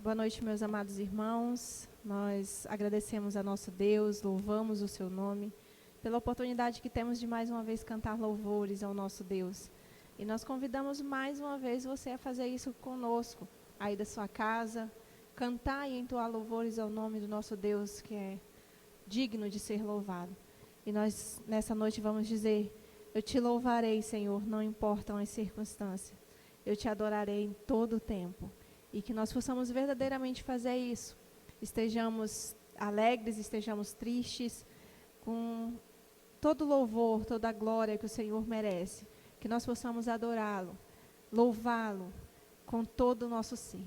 Boa noite, meus amados irmãos. Nós agradecemos a nosso Deus, louvamos o seu nome, pela oportunidade que temos de mais uma vez cantar louvores ao nosso Deus. E nós convidamos mais uma vez você a fazer isso conosco, aí da sua casa, cantar e entoar louvores ao nome do nosso Deus, que é digno de ser louvado. E nós, nessa noite, vamos dizer: eu te louvarei, Senhor, não importam as circunstâncias. Eu te adorarei em todo o tempo. E que nós possamos verdadeiramente fazer isso. Estejamos alegres, estejamos tristes, com todo louvor, toda a glória que o Senhor merece. Que nós possamos adorá-lo, louvá-lo com todo o nosso ser.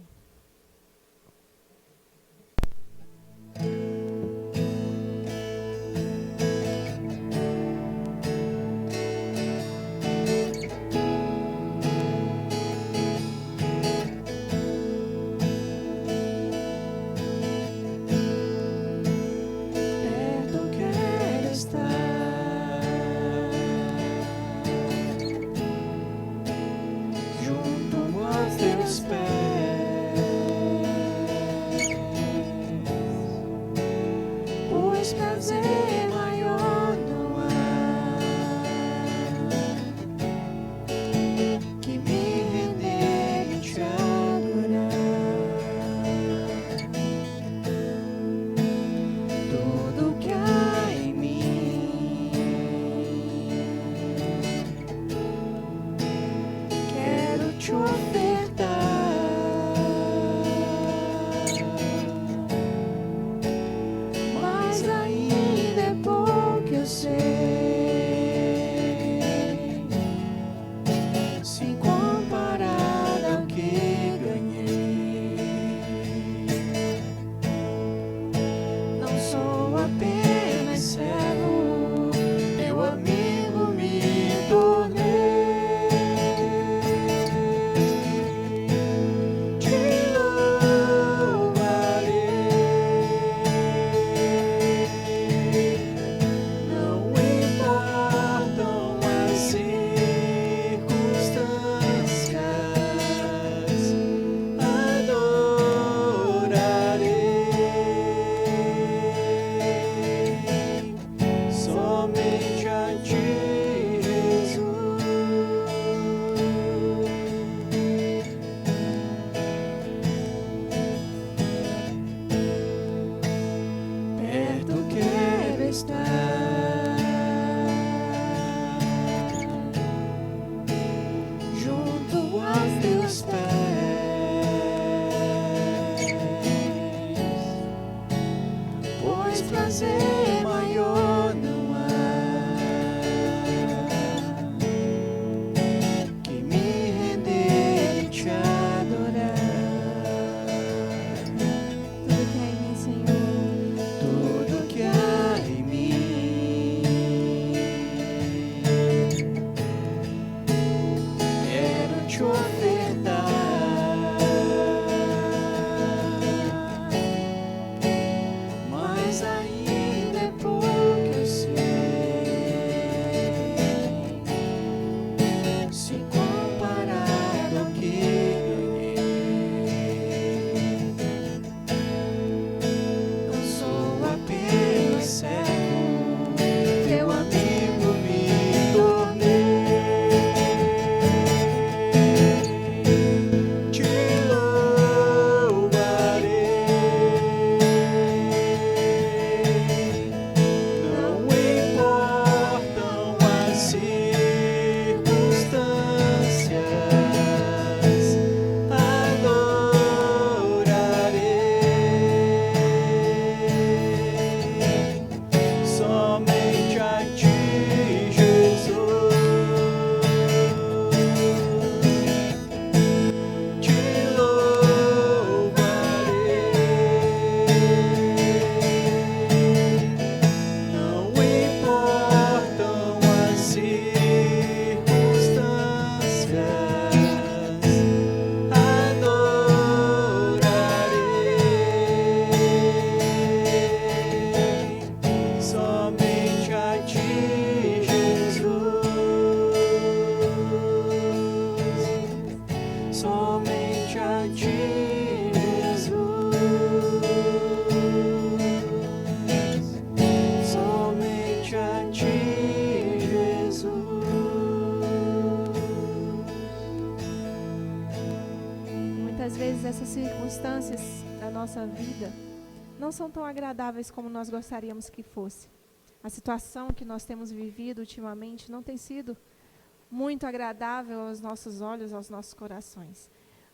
somente a ti, Jesus. às vezes essas circunstâncias da nossa vida não são tão agradáveis como nós gostaríamos que fosse. A situação que nós temos vivido ultimamente não tem sido muito agradável aos nossos olhos, aos nossos corações.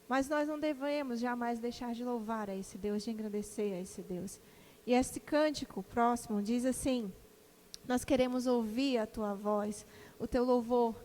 Mas nós não devemos jamais deixar de louvar a esse Deus, de agradecer a esse Deus. E esse cântico próximo diz assim: nós queremos ouvir a tua voz, o teu louvor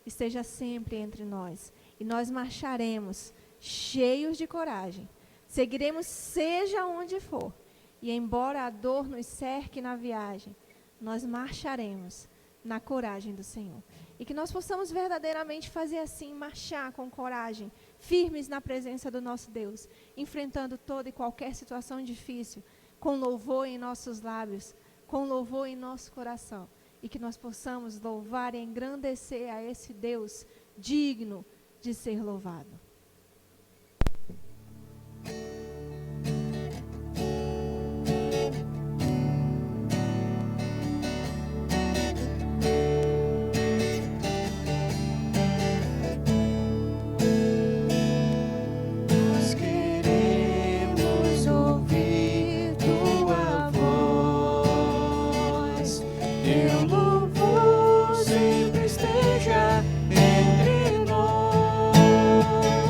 esteja sempre entre nós. E nós marcharemos cheios de coragem. Seguiremos seja onde for. E embora a dor nos cerque na viagem, nós marcharemos na coragem do Senhor. E que nós possamos verdadeiramente fazer assim, marchar com coragem, firmes na presença do nosso Deus, enfrentando toda e qualquer situação difícil, com louvor em nossos lábios, com louvor em nosso coração. E que nós possamos louvar e engrandecer a esse Deus digno de ser louvado. Teu louvor sempre esteja entre nós.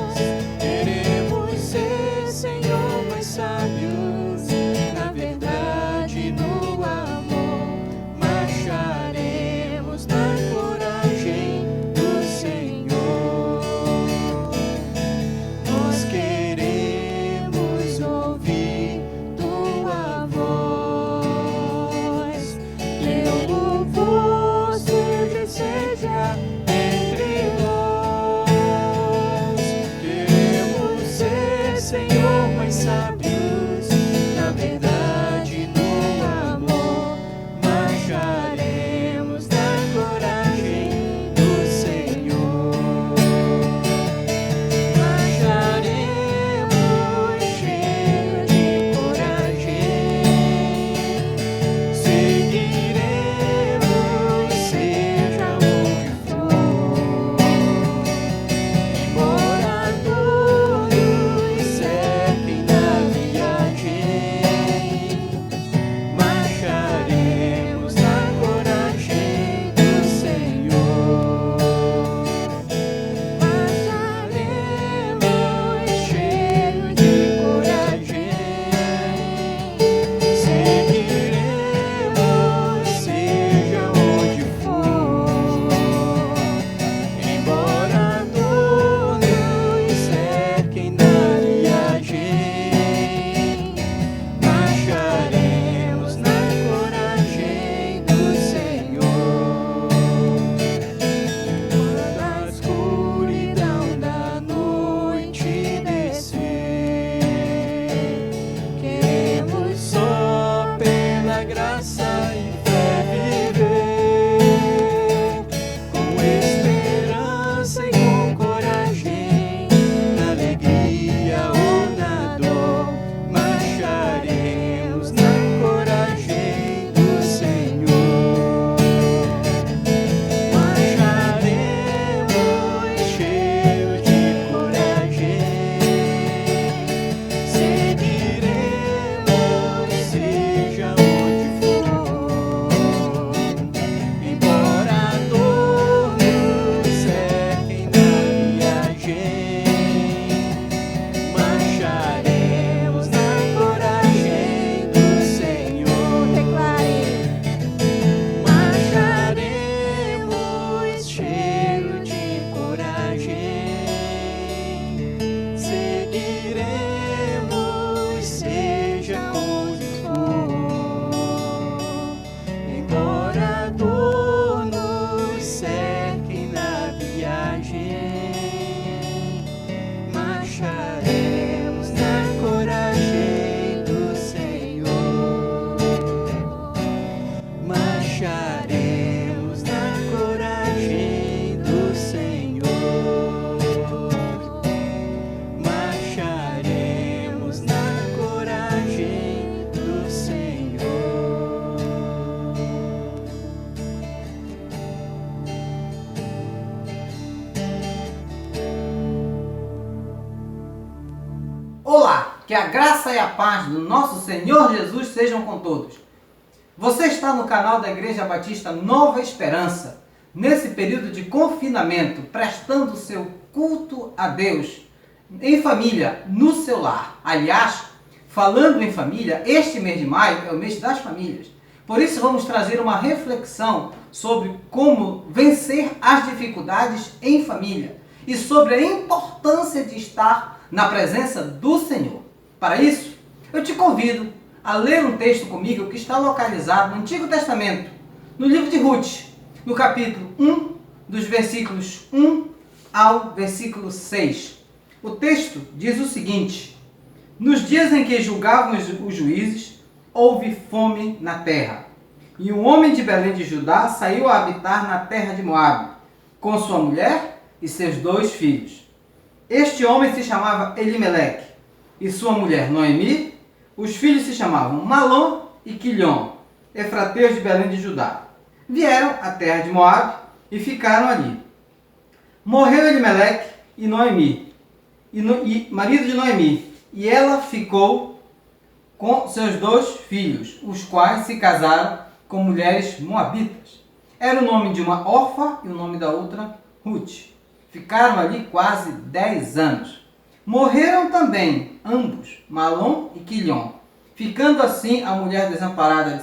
Que a graça e a paz do nosso Senhor Jesus sejam com todos. Você está no canal da Igreja Batista Nova Esperança, nesse período de confinamento, prestando seu culto a Deus em família, no seu lar. Aliás, falando em família, este mês de maio é o mês das famílias. Por isso vamos trazer uma reflexão sobre como vencer as dificuldades em família e sobre a importância de estar na presença do Senhor. Para isso, eu te convido a ler um texto comigo que está localizado no Antigo Testamento, no livro de Ruth, no capítulo 1, dos versículos 1 ao versículo 6. O texto diz o seguinte: nos dias em que julgavam os juízes, houve fome na terra. E um homem de Belém de Judá saiu a habitar na terra de Moabe, com sua mulher e seus 2 filhos. Este homem se chamava Elimeleque, e sua mulher Noemi. Os filhos se chamavam Malom e Quilion, efrateus de Belém de Judá. Vieram à terra de Moabe e ficaram ali. Morreu Elimeleque e Noemi, marido de Noemi, e ela ficou com seus 2 filhos, os quais se casaram com mulheres moabitas. Era o nome de uma Orfa e o nome da outra Ruth. Ficaram ali quase 10 anos. Morreram também ambos, Malom e Quilion, ficando assim a mulher desamparada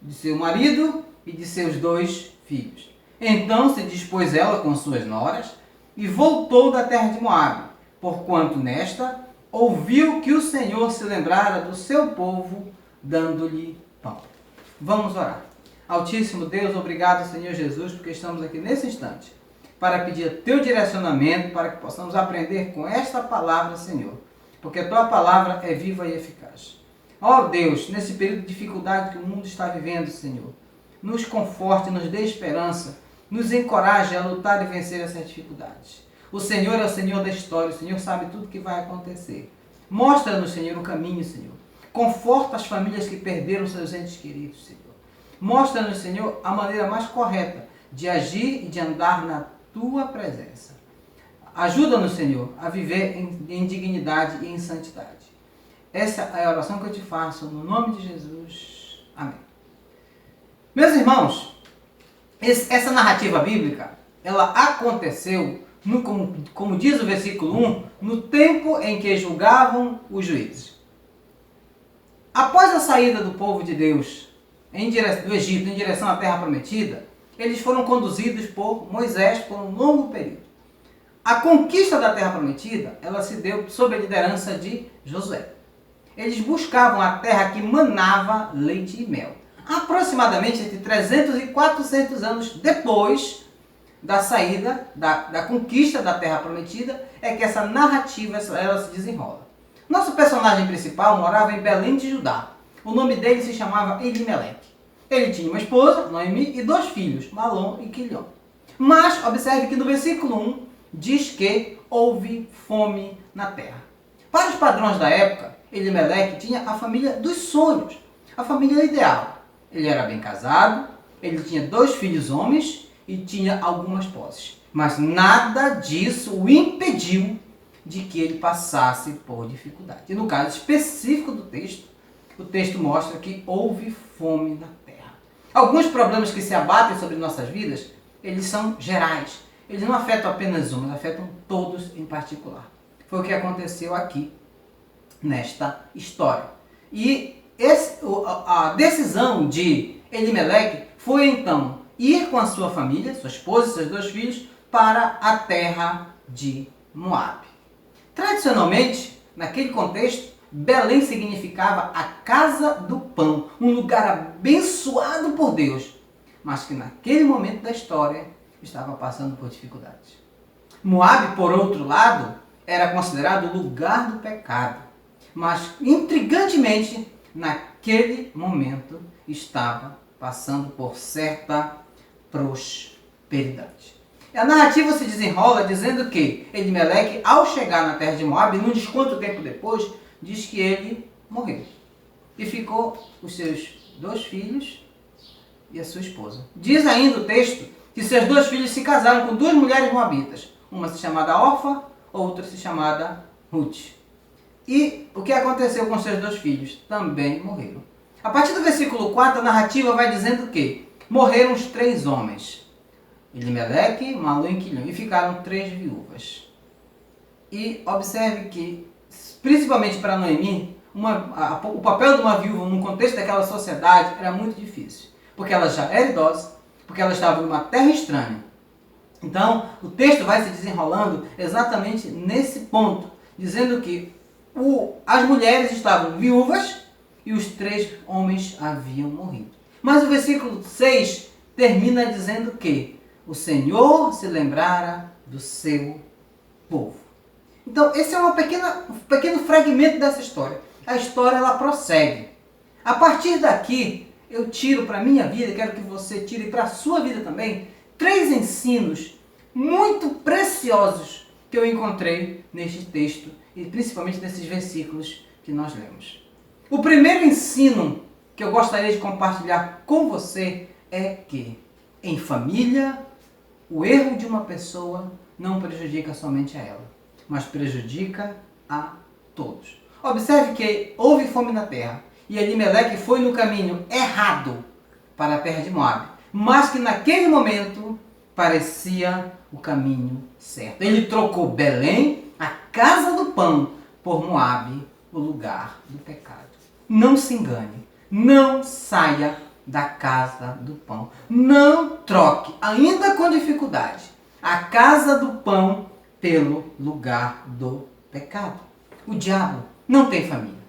de seu marido e de seus 2 filhos. Então se dispôs ela com suas noras e voltou da terra de Moabe, porquanto nesta ouviu que o Senhor se lembrara do seu povo, dando-lhe pão. Vamos orar. Altíssimo Deus, obrigado, Senhor Jesus, porque estamos aqui nesse instante para pedir teu direcionamento, para que possamos aprender com esta palavra, Senhor, porque a tua palavra é viva e eficaz. Ó Deus, nesse período de dificuldade que o mundo está vivendo, Senhor, nos conforte, nos dê esperança, nos encoraje a lutar e vencer essas dificuldades. O Senhor é o Senhor da história, o Senhor sabe tudo o que vai acontecer. Mostra-nos, Senhor, o caminho, Senhor. Conforta as famílias que perderam seus entes queridos, Senhor. Mostra-nos, Senhor, a maneira mais correta de agir e de andar na tua presença. Ajuda-nos, Senhor, a viver em dignidade e em santidade. Essa é a oração que eu te faço, no nome de Jesus. Amém. Meus irmãos, essa narrativa bíblica, ela aconteceu, como diz o versículo 1, no tempo em que julgavam os juízes. Após a saída do povo de Deus do Egito em direção à terra prometida, eles foram conduzidos por Moisés por um longo período. A conquista da terra prometida, ela se deu sob a liderança de Josué. Eles buscavam a terra que manava leite e mel. Aproximadamente entre 300 e 400 anos depois da saída, da conquista da terra prometida, é que essa narrativa ela se desenrola. Nosso personagem principal morava em Belém de Judá. O nome dele se chamava Elimeleque. Ele tinha uma esposa, Noemi, e 2 filhos, Malom e Quilion. Mas, observe que no versículo 1 diz que houve fome na terra. Para os padrões da época, Elimeleque tinha a família dos sonhos, a família ideal. Ele era bem casado, ele tinha 2 filhos homens e tinha algumas posses. Mas nada disso o impediu de que ele passasse por dificuldade. E no caso específico do texto, o texto mostra que houve fome na terra. Alguns problemas que se abatem sobre nossas vidas, eles são gerais. Eles não afetam apenas um, mas afetam todos em particular. Foi o que aconteceu aqui, nesta história. E a decisão de Elimeleque foi então ir com a sua família, sua esposa e seus 2 filhos, para a terra de Moabe. Tradicionalmente, naquele contexto, Belém significava a casa do pão, um lugar abençoado por Deus, mas que naquele momento da história estava passando por dificuldades. Moabe, por outro lado, era considerado o lugar do pecado, mas intrigantemente, naquele momento, estava passando por certa prosperidade. A narrativa se desenrola dizendo que Elimeleque, ao chegar na terra de Moabe, não diz quanto tempo depois, diz que ele morreu. E ficou os seus 2 filhos e a sua esposa. Diz ainda o texto que seus 2 filhos se casaram com 2 mulheres moabitas. Uma se chamada Orfa, outra se chamada Ruth. E o que aconteceu com seus 2 filhos? Também morreram. A partir do versículo 4, a narrativa vai dizendo que morreram os 3 homens. Elimeleque, Malom e Quilion. E ficaram 3 viúvas. E observe que, principalmente para Noemi, o papel de uma viúva no contexto daquela sociedade era muito difícil. Porque ela já era idosa, porque ela estava em uma terra estranha. Então, o texto vai se desenrolando exatamente nesse ponto, dizendo que as mulheres estavam viúvas e os 3 homens haviam morrido. Mas o versículo 6 termina dizendo que o Senhor se lembrara do seu povo. Então, esse é um pequeno fragmento dessa história. A história ela prossegue. A partir daqui, eu tiro para a minha vida, quero que você tire para a sua vida também, 3 ensinos muito preciosos que eu encontrei neste texto e principalmente nesses versículos que nós lemos. O primeiro ensino que eu gostaria de compartilhar com você é que, em família, o erro de uma pessoa não prejudica somente a ela, mas prejudica a todos. Observe que houve fome na terra e Elimeleque foi no caminho errado para a terra de Moabe, mas que naquele momento parecia o caminho certo. Ele trocou Belém, a casa do pão, por Moabe, o lugar do pecado. Não se engane, não saia da casa do pão. Não troque, ainda com dificuldade, a casa do pão pelo lugar do pecado. O diabo não tem família.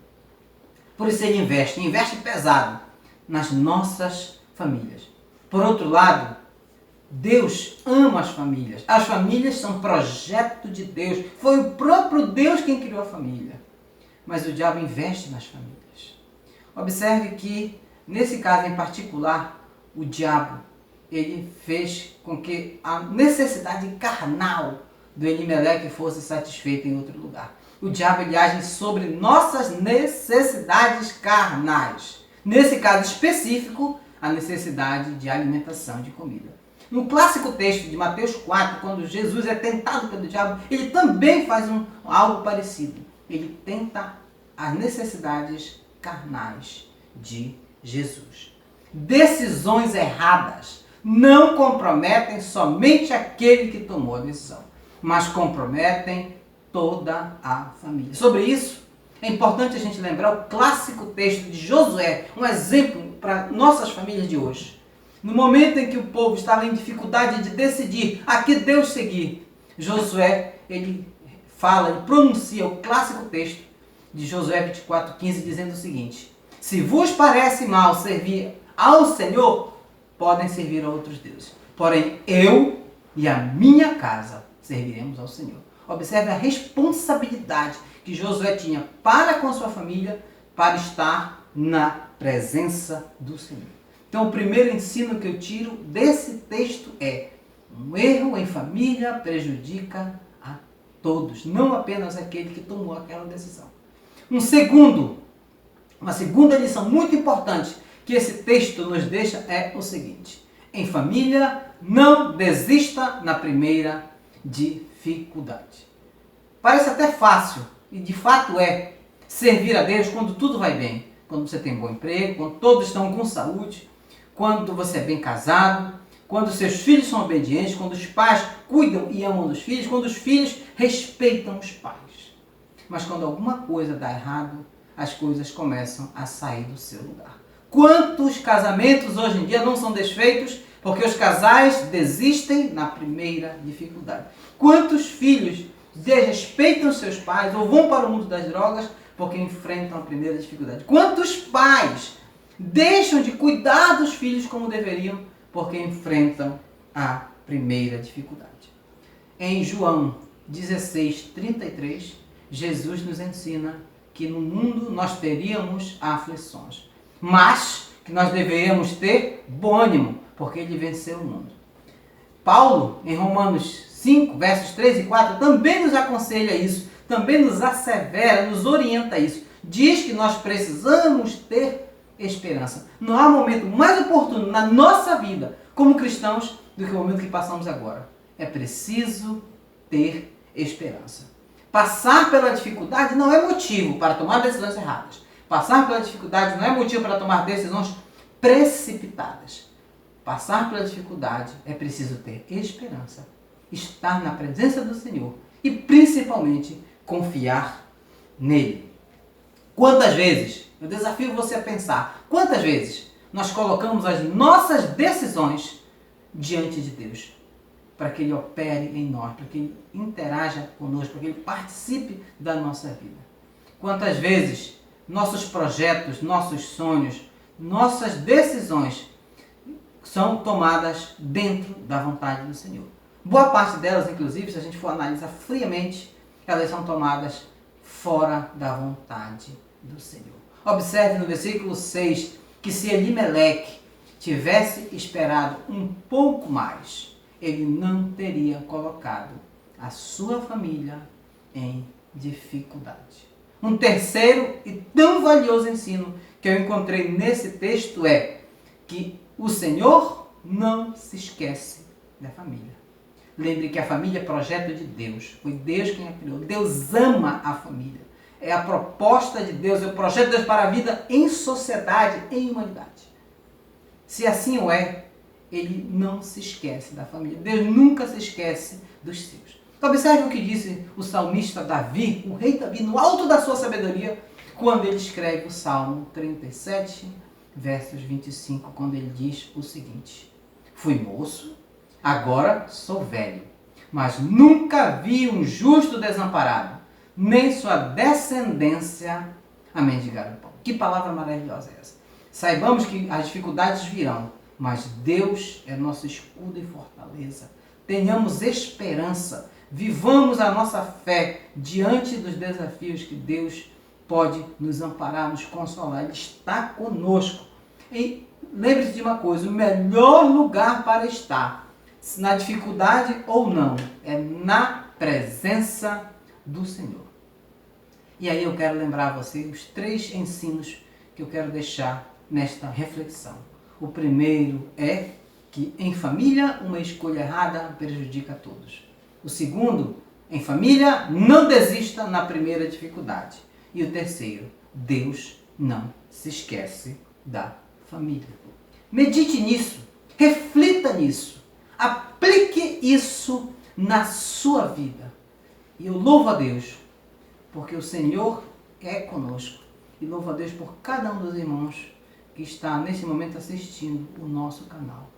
Por isso ele investe pesado nas nossas famílias. Por outro lado, Deus ama as famílias. As famílias são projeto de Deus. Foi o próprio Deus quem criou a família. Mas o diabo investe nas famílias. Observe que, nesse caso em particular, o diabo ele fez com que a necessidade carnal do Elimeleque fosse satisfeita em outro lugar. O diabo ele age sobre nossas necessidades carnais. Nesse caso específico, a necessidade de alimentação, de comida. No clássico texto de Mateus 4, quando Jesus é tentado pelo diabo, ele também faz algo parecido. Ele tenta as necessidades carnais de Jesus. Decisões erradas não comprometem somente aquele que tomou a decisão, mas comprometem toda a família. Sobre isso, é importante a gente lembrar o clássico texto de Josué, um exemplo para nossas famílias de hoje. No momento em que o povo estava em dificuldade de decidir a que Deus seguir, Josué, ele pronuncia o clássico texto de Josué 24:15, dizendo o seguinte: se vos parece mal servir ao Senhor, podem servir a outros deuses. Porém, eu e a minha casa serviremos ao Senhor. Observe a responsabilidade que Josué tinha para com sua família, para estar na presença do Senhor. Então, o primeiro ensino que eu tiro desse texto é: um erro em família prejudica a todos, não apenas aquele que tomou aquela decisão. Uma segunda lição muito importante que esse texto nos deixa é o seguinte: em família, não desista na primeira dificuldade. Parece até fácil, e de fato é, servir a Deus quando tudo vai bem. Quando você tem bom emprego, quando todos estão com saúde, quando você é bem casado, quando seus filhos são obedientes, quando os pais cuidam e amam dos filhos, quando os filhos respeitam os pais. Mas quando alguma coisa dá errado, as coisas começam a sair do seu lugar. Quantos casamentos hoje em dia não são desfeitos porque os casais desistem na primeira dificuldade? Quantos filhos desrespeitam seus pais ou vão para o mundo das drogas porque enfrentam a primeira dificuldade? Quantos pais deixam de cuidar dos filhos como deveriam porque enfrentam a primeira dificuldade? Em João 16:33, Jesus nos ensina que no mundo nós teríamos aflições, mas que nós deveríamos ter bom ânimo, porque ele venceu o mundo. Paulo, em Romanos 5, versos 3 e 4, também nos aconselha isso, também nos assevera, nos orienta a isso. Diz que nós precisamos ter esperança. Não há momento mais oportuno na nossa vida, como cristãos, do que o momento que passamos agora. É preciso ter esperança. Passar pela dificuldade não é motivo para tomar decisões erradas. Passar pela dificuldade não é motivo para tomar decisões precipitadas. Passar pela dificuldade é preciso ter esperança, estar na presença do Senhor e principalmente confiar nele. Quantas vezes, eu desafio você a pensar, quantas vezes nós colocamos as nossas decisões diante de Deus, para que Ele opere em nós, para que Ele interaja conosco, para que Ele participe da nossa vida. Quantas vezes nossos projetos, nossos sonhos, nossas decisões são tomadas dentro da vontade do Senhor. Boa parte delas, inclusive, se a gente for analisar friamente, elas são tomadas fora da vontade do Senhor. Observe no versículo 6 que se Elimeleque tivesse esperado um pouco mais, ele não teria colocado a sua família em dificuldade. Um terceiro e tão valioso ensino que eu encontrei nesse texto é que o Senhor não se esquece da família. Lembre que a família é projeto de Deus. Foi Deus quem a criou. Deus ama a família. É a proposta de Deus, é o projeto de Deus para a vida em sociedade, em humanidade. Se assim o é, Ele não se esquece da família. Deus nunca se esquece dos seus. Então observe o que disse o salmista Davi, o rei Davi, no alto da sua sabedoria, quando ele escreve o Salmo 37, versos 25, quando ele diz o seguinte: fui moço, agora sou velho, mas nunca vi um justo desamparado, nem sua descendência a mendigar o pão. Que palavra maravilhosa é essa? Saibamos que as dificuldades virão, mas Deus é nosso escudo e fortaleza. Tenhamos esperança, vivamos a nossa fé diante dos desafios que Deus pode nos amparar, nos consolar. Ele está conosco. E lembre-se de uma coisa, o melhor lugar para estar, na dificuldade ou não, é na presença do Senhor. E aí eu quero lembrar a você os 3 ensinos que eu quero deixar nesta reflexão. O primeiro é que em família uma escolha errada prejudica a todos. O segundo, em família não desista na primeira dificuldade. E o terceiro, Deus não se esquece da família. Medite nisso, reflita nisso, aplique isso na sua vida. E eu louvo a Deus, porque o Senhor é conosco. E louvo a Deus por cada um dos irmãos que está nesse momento assistindo o nosso canal.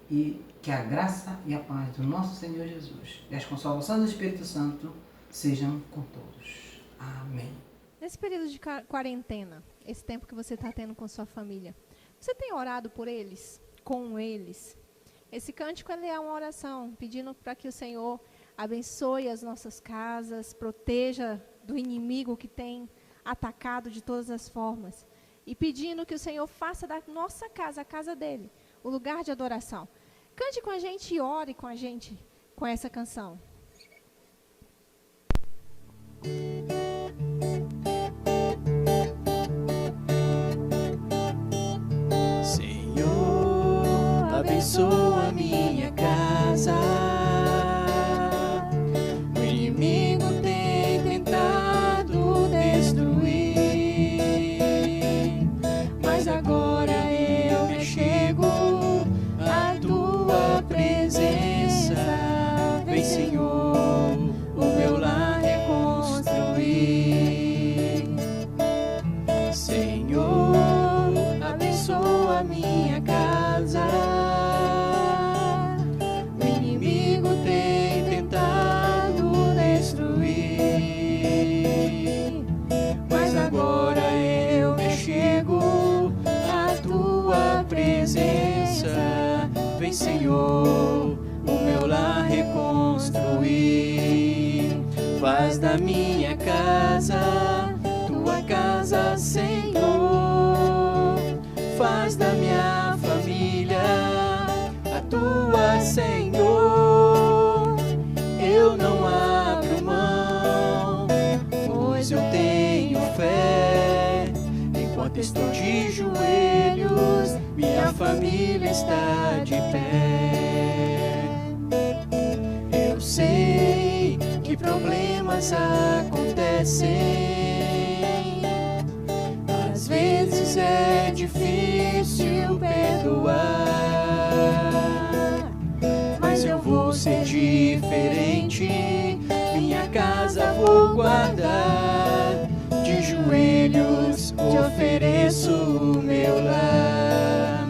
E que a graça e a paz do nosso Senhor Jesus e as consolações do Espírito Santo sejam com todos. Amém. Nesse período de quarentena, esse tempo que você está tendo com sua família, você tem orado por eles, com eles? Esse cântico ele é uma oração, pedindo para que o Senhor abençoe as nossas casas, proteja do inimigo que tem atacado de todas as formas. E pedindo que o Senhor faça da nossa casa, a casa dele, o lugar de adoração. Cante com a gente e ore com a gente com essa canção. Senhor, abençoa minha casa. O inimigo tem tentado destruir, mas agora eu me chego à tua presença. Vem, Senhor, o meu lar reconstruir. Senhor, abençoa minha casa. O inimigo tem tentado destruir, mas agora eu me chego à tua presença. Vem, Senhor, o meu lar reconstruir. Faz da minha casa tua casa, Senhor. Faz da minha família a tua, Senhor. Eu não abro mão, pois eu tenho fé. Enquanto estou de joelhos, minha família está de pé. Eu sei que problemas acontecem. Às vezes é difícil perdoar, mas eu vou ser diferente. Minha casa vou guardar, de joelhos ofereço o meu lar.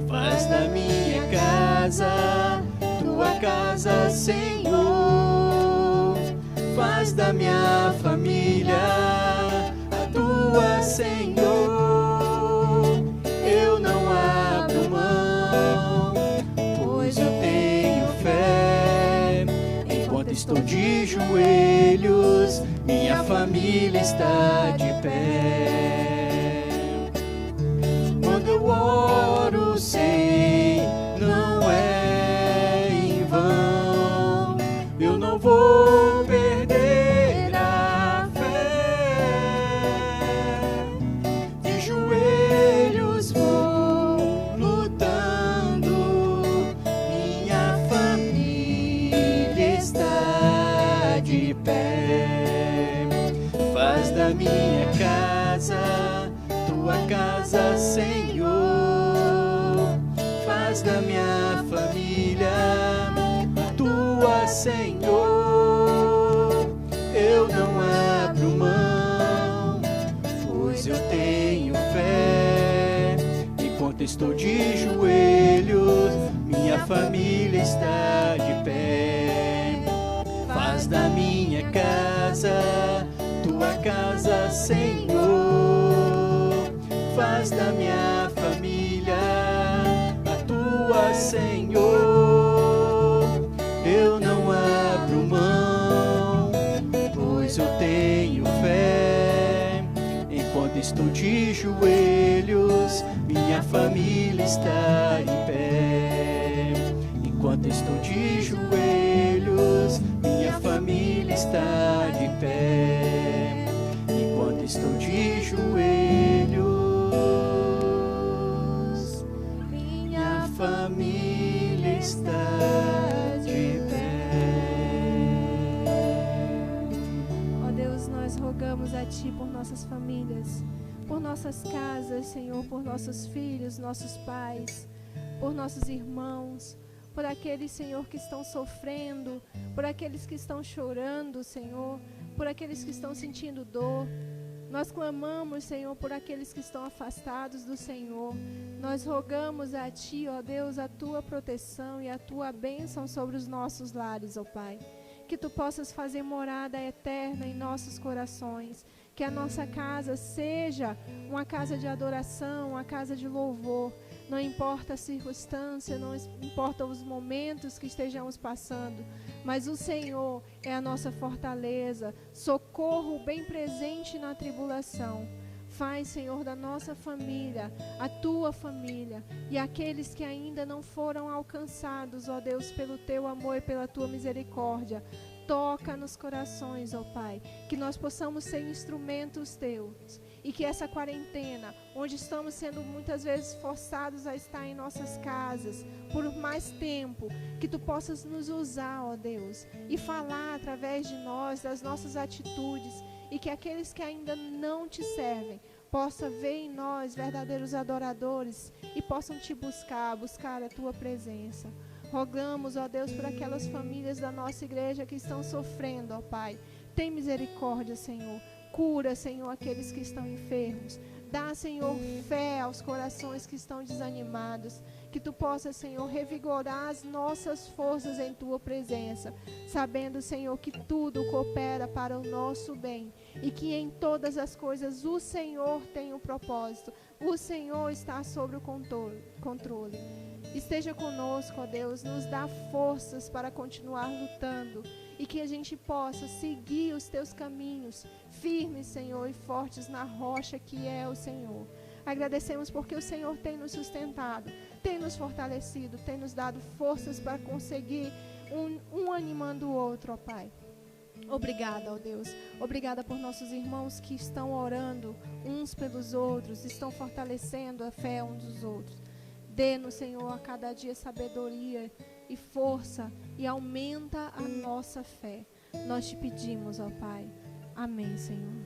Faz da minha casa tua casa, Senhor. Faz da minha família a tua, Senhor. Eu não abro mão, pois eu tenho fé. Enquanto estou de joelhos, minha família está de pé. Quando eu oro, sei, não é em vão. Eu não vou perder a fé. De joelhos vou lutando. Minha família está de pé. Faz da minha casa tua casa, Senhor. Faz da minha família a tua, Senhor. Eu não abro mão, pois eu tenho fé. Enquanto estou de joelhos, minha família está de pé. Faz da minha casa tua casa, Senhor. Faz da minha família a tua, Senhor. Eu não abro mão, pois eu tenho fé. Enquanto estou de joelhos, minha família está de pé. Enquanto estou de joelhos, minha família está de pé. Enquanto estou de joelhos, minha família está de pé. Ó Deus, nós rogamos a Ti por nossas famílias, por nossas casas, Senhor, por nossos filhos, nossos pais, por nossos irmãos, por aqueles, Senhor, que estão sofrendo, por aqueles que estão chorando, Senhor, por aqueles que estão sentindo dor. Nós clamamos, Senhor, por aqueles que estão afastados do Senhor. Nós rogamos a Ti, ó Deus, a Tua proteção e a Tua bênção sobre os nossos lares, ó Pai. Que Tu possas fazer morada eterna em nossos corações. Que a nossa casa seja uma casa de adoração, uma casa de louvor. Não importa a circunstância, não importa os momentos que estejamos passando, mas o Senhor é a nossa fortaleza, socorro bem presente na tribulação. Faz, Senhor, da nossa família, a Tua família, e aqueles que ainda não foram alcançados, ó Deus, pelo Teu amor e pela Tua misericórdia. Toca nos corações, ó Pai, que nós possamos ser instrumentos Teus. E que essa quarentena, onde estamos sendo muitas vezes forçados a estar em nossas casas por mais tempo, que Tu possas nos usar, ó Deus, e falar através de nós, das nossas atitudes, e que aqueles que ainda não Te servem, possam ver em nós verdadeiros adoradores e possam Te buscar a Tua presença. Rogamos, ó Deus, por aquelas famílias da nossa igreja que estão sofrendo, ó Pai. Tem misericórdia, Senhor. Cura, Senhor, aqueles que estão enfermos. Dá, Senhor, fé aos corações que estão desanimados. Que Tu possas, Senhor, revigorar as nossas forças em Tua presença. Sabendo, Senhor, que tudo coopera para o nosso bem. E que em todas as coisas o Senhor tem um propósito. O Senhor está sob o controle. Esteja conosco, ó Deus. Nos dá forças para continuar lutando. E que a gente possa seguir os Teus caminhos, firmes, Senhor, e fortes na rocha que é o Senhor. Agradecemos porque o Senhor tem nos sustentado, tem nos fortalecido, tem nos dado forças para conseguir um animando o outro, ó Pai. Obrigada, ó Deus. Obrigada por nossos irmãos que estão orando uns pelos outros, estão fortalecendo a fé uns dos outros. Dê-nos, Senhor, a cada dia sabedoria e força e aumenta a nossa fé. Nós te pedimos, ó Pai. Amém, Senhor.